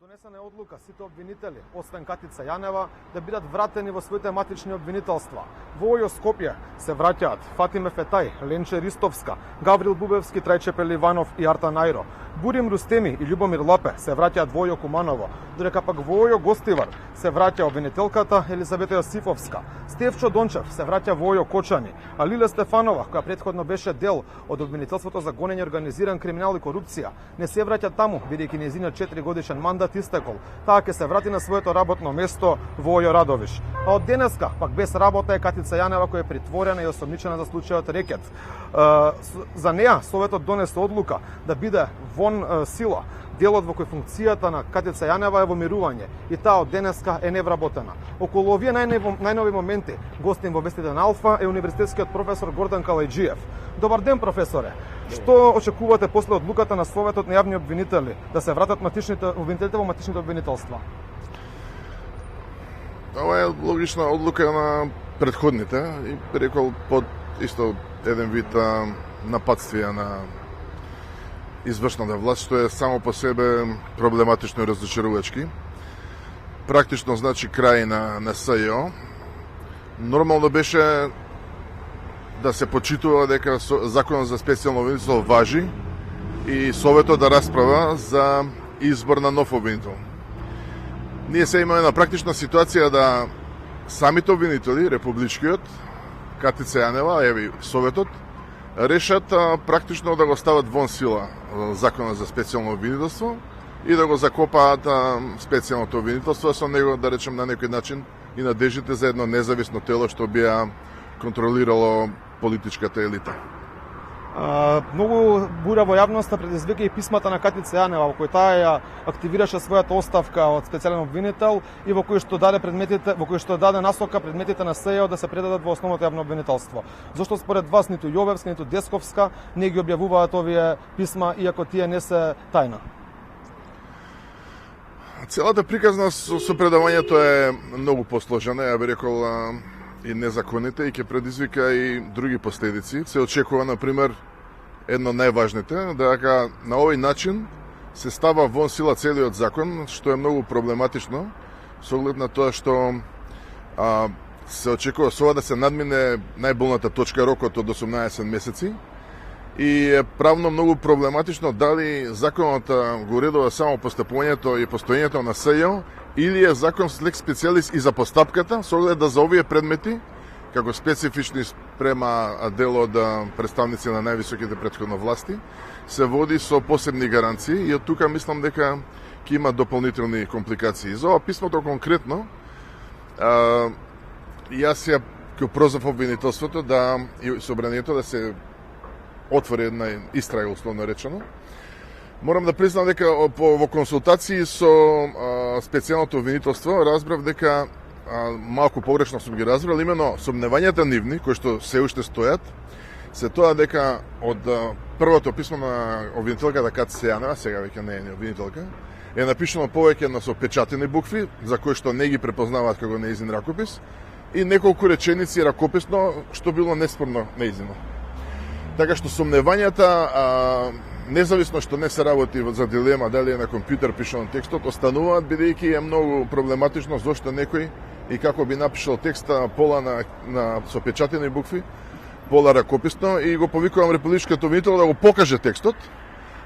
Донесена е одлука сите обвинители, освен Катица Јанева, да бидат вратени во своите матични обвинителства. Во Ојо Скопје се враќаат Фатиме Фетај, Ленче Ристовска, Гаврил Бубевски, Трајче Пеливанов и Арта Најро. Бурим Рустеми и Љубомир Лапе се враќаат во Ојо Куманово, додека пак во Ојо Гостивар се враќа обвинителката Елизавета Јосифовска. Стефчо Дончев се враќа во Ојо Кочани, а Лиле Стефанова, која претходно беше дел од обвинителството за гонење организиран криминал и корупција, не се враќа таму, бидејќи нејзиниот 4-годишен мандат истекол. Таа ќе се врати на своето работно место во Ојо Радовиш. А од денеска, пак без работа, е Катица Јанева, која е притворена и осомничена за случајот Рекет. За неа Советот донесе одлука да биде вон сила. Делот во кој функцијата на Катица Јанева е во мирување и таа од денеска е невработена. Околу овие најнови моменти гостин во вестите на Алфа е универзитетскиот професор Гордан Калајџиев. Добар ден, професоре. Што очекувате после одлуката на Советот на јавни обвинители да се вратат обвинителите во матичните обвинителства? Ова е логична одлука на претходните и рекол под исто еден вид нападствија на извршната власт, што е само по себе проблематично и разочарувачки. Практично значи крај на СЈО. Нормално беше да се почитува дека Законот за специјално обвинителство важи и Советот да расправа за избор на нов обвинител. Ние се имаме на практична ситуација да самите обвинители, републичкиот, Катица Јанева, еви Советот, решат практично да го стават вон сила Законот за специјално обвинителство и да го закопаат специјалното обвинителство, со него, да речем, на некој начин и надежите за едно независно тело што би ја контролирало политичката елита. Многу бура во јавноста предизвика и писмата на Катица Јанева, во кој таа ја активираше својата оставка од специјален обвинител и во кој што даде насока предметите на СЈО да се предадат во основното јавно обвинителство. Зошто според вас ниту Јовевска, ниту Десковска не ги објавуваат овие писма, иако тие не се тајна? Целата приказна со предавањето е многу посложена, ја би рекол, и незаконите, и ќе предизвика и други последици. Се очекува, например, едно најважните, дека на овој начин се става вон сила целиот закон, што е многу проблематично, со оглед на тоа што се очекува со ова да се надмине најболната точка, рокот од 18 месеци, и е правно многу проблематично дали законот го уредува само постапувањето и постоењето на СЈО, или е закон лекс специјалис и за постапката, со оглед да за овие предмети, како специфични спрема дел од представници на највисоките претходно власти, се води со посебни гаранции и од тука мислам дека ќе има дополнителни компликации. За ова писмото конкретно, јас ја ќе прозов обвинителството и собранието да се отвори една истрага, условно речено. Морам да признам дека во консултации со специјалното обвинителство разбрав дека малку погрешно сум ги разбрал, имено сомневањата нивни, кои што се уште стојат, се тоа дека од првото писмо на обвинителката Катица Јанева, сега веќе не е обвинителка, е напишано повеќе на со печатени букви, за кои што не ги препознаваат како неизин ракопис, и неколку реченици ракописно, што било неспорно неизино. Така што сомневањата, независно што не се работи за дилема дали е на компјутер пишан текстот, остануваат, бидејќи е многу проблематично зошто некој и како би напишал текста пола со печатени букви, пола ракописно, и го повикувам републичкиот обвинител да го покаже текстот,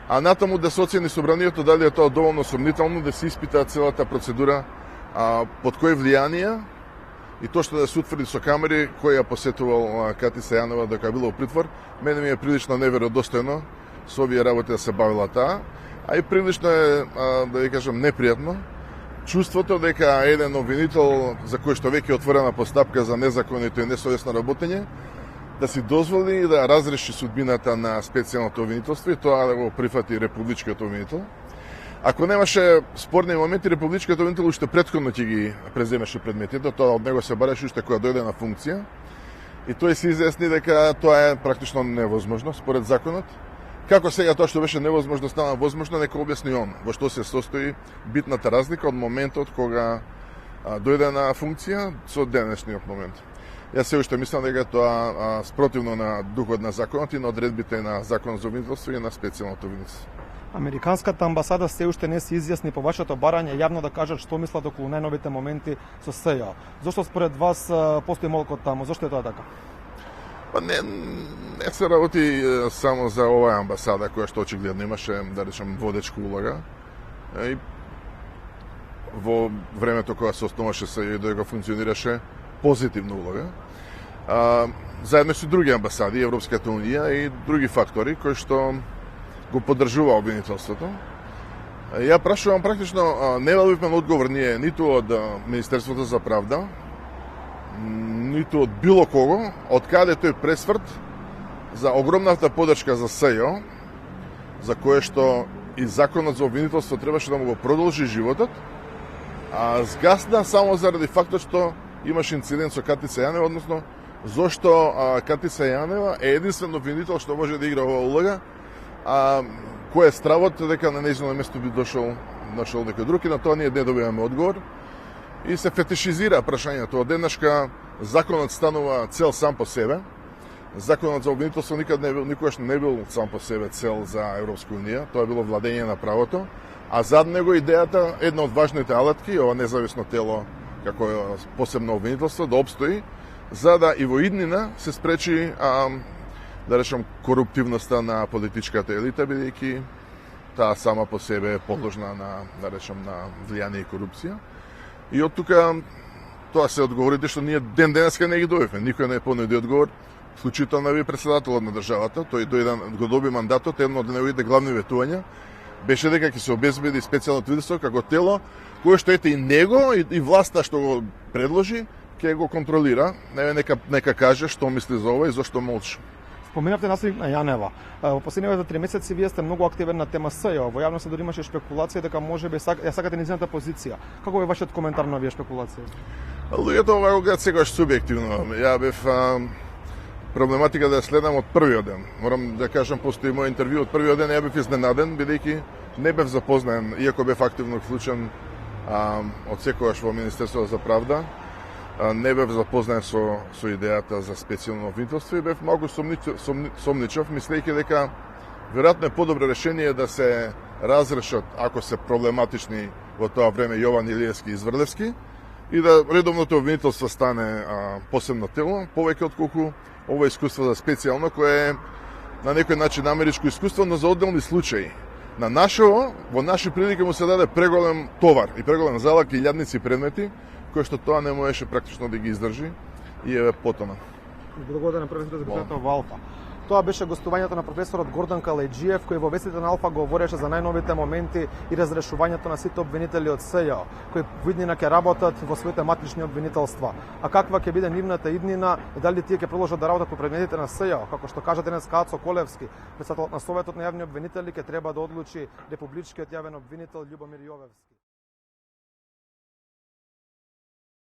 а натаму да се оцени собранието дали е тоа доволно сомнително, да се испита целата процедура под кои влијанија и тоа што да се утврди со камери кој ја посетувал Катица Јанева дека била во притвор. Мене ми е прилично неверодостојно со овие работи да се бавила таа, а и прилично е, да ви кажам, непријатно чувството дека еден обвинител за кој што веќе е отворена постапка за незаконито и несовесно работење, да си дозволи да разреши судбината на специјалното обвинителство и тоа да го прифати републичкиот обвинител. Ако немаше спорни моменти, републичкиот обвинител уште претходно ќе ги преземеше предметите, тоа од него се бараше уште кога дојде на функција, и тој се изјасни дека тоа е практично невозможно според законот. Како сега тоа што беше невозможно стана возможно, нека објасни он во што се состои битната разлика од моментот кога дојде на функција со денешниот момент. Јас се уште мислам дека тоа спротивно на духот на законот и на одредбите на Законот за обвинителство и на специјалното обвинителство. Американската амбасада се уште не се изјасни по вашето барање јавно да кажат што мислат околу најновите моменти со СЈО. Зошто според вас постои молкот таму? Зошто е тоа така? Па не се работи само за оваа амбасада која што очигледно имаше, да речем, водечка улога. И во времето кога се основаше СЈО и да го функционираше позитивна улога. Заедно со други амбасади, Европската унија и други фактори кои што го поддржува обвинителството. Ја прашувам практично, не добивме одговор ние ниту од Министерството за правда, ниту од било кого, од каде тој пресврт за огромната поддршка за СЈО, за кое што и законот за обвинителство требаше да му го продолжи животот, а згасна само заради фактот што имаш инцидент со Катица Јанева, односно зошто Катица Јанева е единствен обвинител што може да игра оваа улога, кој е стравот дека на нејзино место би дошол некој друг, и на тоа ние не добиваме одговор. И се фетишизира прашањето. Од еднашка законот станува цел сам по себе. Законот за обвинителство никогаш не бил сам по себе цел за Европска унија, тоа е било владење на правото, а зад него идејата, една од важните алатки, ова независно тело како посебно обвинителство, да обстои, за да и во иднина се спречи да речем коруптивноста на политичката елита, бидејќи таа сама по себе е подложна на, да речем, на влијание и корупција. И од тука тоа се одговорите што ние ден денеска не ги добивме. Никој не понуди одговор, вклучително и председателот на државата. Тој го доби мандатот, едно од неговите главни ветувања беше дека ќе се обезбеди специјално твидство како тело кое што ете и него и власта што го предложи ќе го контролира. Нека каже што мисли за ова и зошто молчи. Споменавте наследник на Јанева. Во последнивите 3 месеци вие сте многу активен на тема СЈО. Во јавноста дори имаше спекулација дека можеби ја сакате низината позиција. Како е вашиот коментар на овие спекулации? Луѓето ова го гледат секогаш субјективно. Ја бев проблематика да ја следам од првиот ден. Морам да кажам, постои мој интервју од првиот ден, ја бев изненаден, бидејќи не бев запознаен, иако бев активно вклучен од секогаш во Министерството за правда. Не бев запознаен со идејата за специјално обвинителство и бев малку сомничав, мислејќи дека веројатно е подобро решение да се разрешат, ако се проблематични во тоа време, Јован Илиевски и Зврлевски, и да редовното обвинителство стане посебно тело, повеќе отколку ова искуство за специјално, кое е на некој начин америчко искуство, но за одделни случаи. На нашево, во наши прилики му се даде преголем товар и преголем залак и илјадници предмети, кој што тоа не можеше практично да ги издржи и е потона. Благодарам професор за гостувањето во Алфа. Тоа беше гостувањето на професорот Гордан Калајџиев, кој во вестите на Алфа говореше за најновите моменти и разрешувањето на сите обвинители од СЈО, кои во иднина ќе работат во своите матрични обвинителства. А каква ќе биде нивната иднина и дали тие ќе продолжат да работат по предметите на СЈО, како што кажа денес Ацо Колевски, председателот на Советот на јавни обвинители, ќе треба да одлучи републичкиот јавен обвинител Љубомир Јовевски.